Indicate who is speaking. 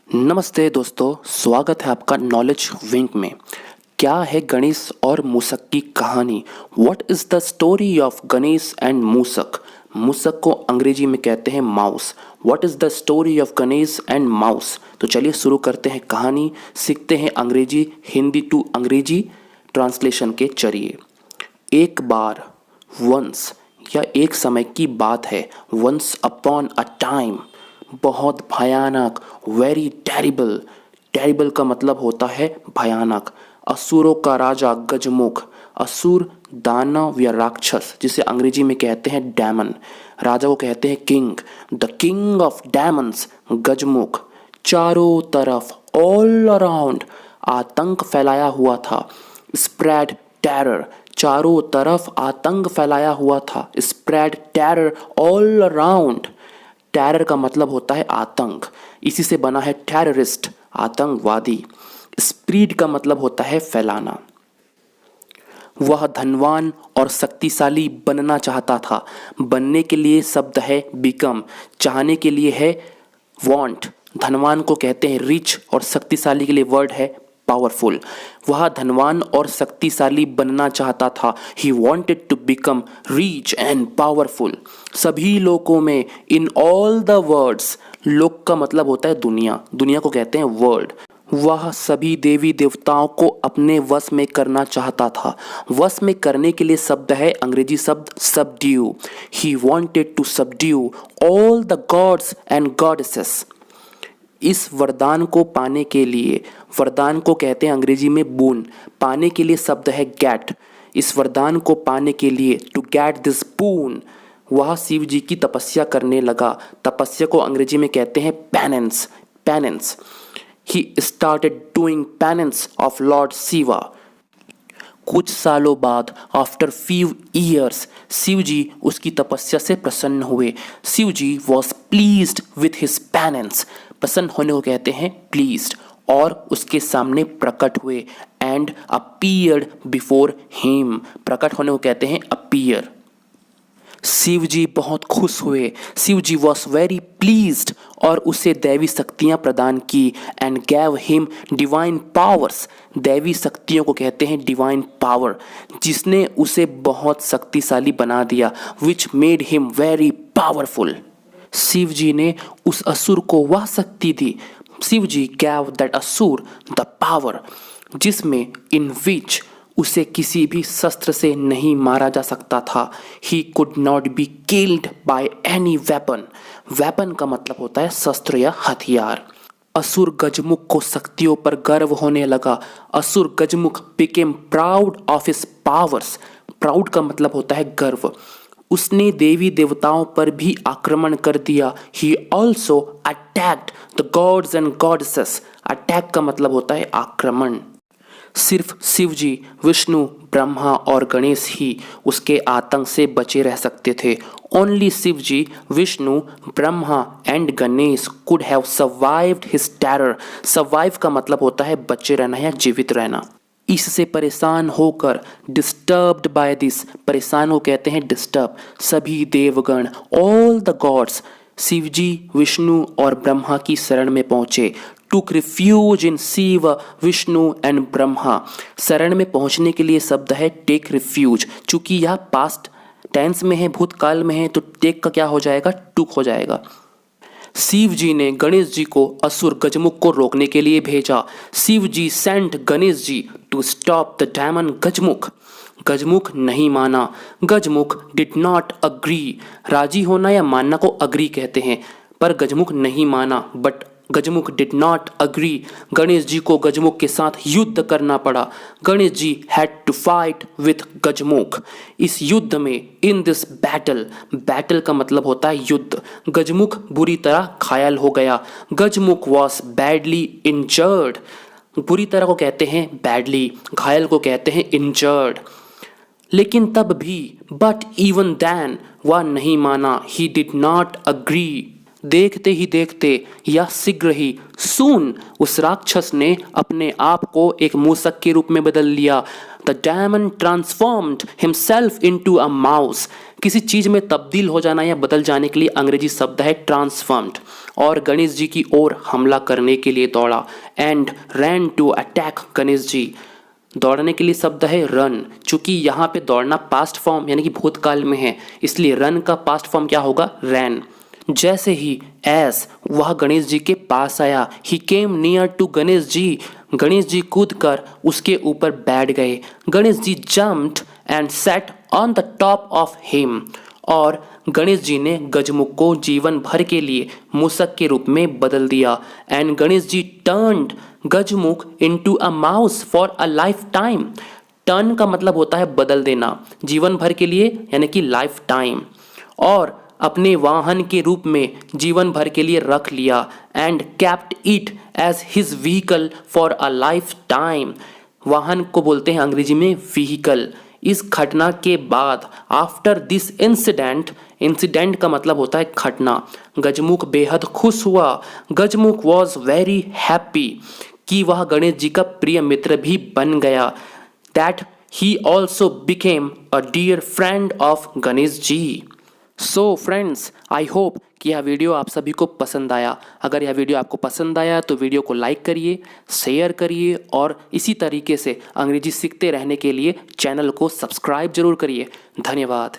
Speaker 1: नमस्ते दोस्तों, स्वागत है आपका नॉलेज विंग में। क्या है गणेश और मूसक की कहानी? What is the story of Ganesh and मूसक? मूसक को अंग्रेजी में कहते हैं mouse. What is the story of Ganesh and mouse? तो चलिए शुरू करते हैं कहानी, सीखते हैं अंग्रेजी, हिंदी टू अंग्रेजी ट्रांसलेशन के जरिए। एक बार, वंस या एक समय की बात है। वंस अपॉन अ टाइम, बहुत भयानक, वेरी टेरिबल। टेरिबल का मतलब होता है भयानक। असुरों का राजा गजमुख, असुर दानव या राक्षस जिसे अंग्रेजी में कहते हैं डैमन, राजा को कहते हैं किंग। द किंग ऑफ डैमन्स गजमुख चारों तरफ, ऑल अराउंड, आतंक फैलाया हुआ था। स्प्रेड टेरर, चारों तरफ आतंक फैलाया हुआ था। Spread terror all around. Terror का मतलब होता है आतंक, इसी से बना है टेररिस्ट, आतंकवादी। स्प्रीड का मतलब होता है फैलाना। वह धनवान और शक्तिशाली बनना चाहता था। बनने के लिए शब्द है बिकम, चाहने के लिए है वांट। धनवान को कहते हैं रिच और शक्तिशाली के लिए वर्ड है पावरफुल। वह धनवान और शक्तिशाली बनना चाहता था। He wanted to become rich and powerful. सभी लोगों में, इन ऑल द वर्ड्स, लोक का मतलब होता है दुनिया, दुनिया को कहते हैं वर्ल्ड। वह सभी देवी देवताओं को अपने वश में करना चाहता था। वश में करने के लिए शब्द है अंग्रेजी शब्द subdue. He wanted to subdue all the gods and goddesses. इस वरदान को पाने के लिए, वरदान को कहते हैं अंग्रेजी में बून, पाने के लिए शब्द है गेट। इस वरदान को पाने के लिए, टू गेट दिस बून, वह शिव जी की तपस्या करने लगा। तपस्या को अंग्रेजी में कहते हैं penance, penance. He started doing penance of lord Shiva. कुछ सालों बाद, after few years, Shiv ji उसकी तपस्या से प्रसन्न हुए। Shiv ji was pleased with his penance, प्रसन्न होने को कहते हैं प्लीज्ड, और उसके सामने प्रकट हुए। एंड अपीयर्ड बिफोर हिम, प्रकट होने को कहते हैं अपीयर। शिव जी बहुत खुश हुए। Shiv ji was very pleased, और उसे दैवी शक्तियाँ प्रदान की। And gave him divine powers, दैवी शक्तियों को कहते हैं डिवाइन पावर, जिसने उसे बहुत शक्तिशाली बना दिया। Which made him very powerful. Shiv ji ने उस असुर को वह शक्ति दी। Shiv ji gave that asur the power, जिसमें इन विच उसे किसी भी शस्त्र से नहीं मारा जा सकता था। He could not be killed by any weapon. Weapon का मतलब होता है शस्त्र या हथियार। असुर गजमुख को शक्तियों पर गर्व होने लगा। Asur Gajmukh became proud of his powers. Proud का मतलब होता है गर्व। उसने देवी देवताओं पर भी आक्रमण कर दिया। He also attacked the gods and goddesses. Attack का मतलब होता है आक्रमण। सिर्फ शिव जी, विष्णु, ब्रह्मा और गणेश ही उसके आतंक से बचे रह सकते थे। Only Shiv ji, Vishnu, Brahma and Ganesh could have survived his terror. Survive का मतलब होता है बचे रहना या जीवित रहना। इससे परेशान होकर, डिस्टर्ब्ड बाय दिस, परेशान को कहते हैं डिस्टर्ब, सभी देवगण, all the gods, Shiv ji, Vishnu और ब्रह्मा की शरण में पहुंचे। Took refuge in Shiv, Vishnu and Brahma. शरण में पहुंचने के लिए शब्द है टेक रिफ्यूज। चूंकि यह पास्ट टेंस में है, भूतकाल में है, तो टेक का क्या हो जाएगा, टुक हो जाएगा। शिव जी ने गणेश जी को असुर गजमुख को रोकने के लिए भेजा। Shiv ji sent Ganesh ji to stop the demon Gajmukh. Gajmukh नहीं माना। Gajmukh did not agree. राजी होना या मानना को अग्री कहते हैं, पर गजमुख नहीं माना, but Gajmukh did not agree. Ganesh ji को गजमुख के साथ युद्ध करना पड़ा। Ganesh ji had to fight with Gajmukh. इस युद्ध में, इन दिस बैटल, बैटल का मतलब होता है युद्ध, गजमुख बुरी तरह घायल हो गया। गजमुख वॉज बैडली इंजर्ड। बुरी तरह को कहते हैं बैडली, घायल को कहते हैं इंजर्ड। लेकिन तब भी, बट इवन देन, वह नहीं माना। He did not agree. देखते ही देखते या शीघ्र ही सून उस राक्षस ने अपने आप को एक मूसक के रूप में बदल लिया। The demon transformed himself into a mouse. किसी चीज में तब्दील हो जाना या बदल जाने के लिए अंग्रेजी शब्द है ट्रांसफॉर्म्ड। और गणेश जी की ओर हमला करने के लिए दौड़ा and ran to attack Ganesh ji. दौड़ने के लिए शब्द है रन। चूंकि यहाँ पे दौड़ना पास्ट फॉर्म यानी कि भूतकाल में है, इसलिए रन का पास्ट फॉर्म क्या होगा, रैन। जैसे ही एस वह गणेश जी के पास आया, he came near to Ganesh ji. Ganesh ji कूद कर उसके ऊपर बैठ गए। Ganesh ji jumped and sat on the top of him. और गणेश जी ने गजमुख को जीवन भर के लिए मूसक के रूप में बदल दिया। And Ganesh ji turned Gajmukh into a mouse for a lifetime. Turn का मतलब होता है बदल देना, जीवन भर के लिए यानी कि लाइफ टाइम। और अपने वाहन के रूप में जीवन भर के लिए रख लिया। And kept it as his vehicle for a lifetime. वाहन को बोलते हैं अंग्रेजी में व्हीकल। इस घटना के बाद आफ्टर दिस इंसिडेंट, इंसिडेंट का मतलब होता है घटना, गजमुख बेहद खुश हुआ। गजमुख वॉज वेरी हैप्पी कि वह गणेश जी का प्रिय मित्र भी बन गया। That he also became a dear friend of Ganesh ji. So friends, I hope कि यह वीडियो आप सभी को पसंद आया। अगर यह वीडियो आपको पसंद आया तो वीडियो को लाइक करिए, शेयर करिए और इसी तरीके से अंग्रेजी सीखते रहने के लिए चैनल को सब्सक्राइब जरूर करिए। धन्यवाद।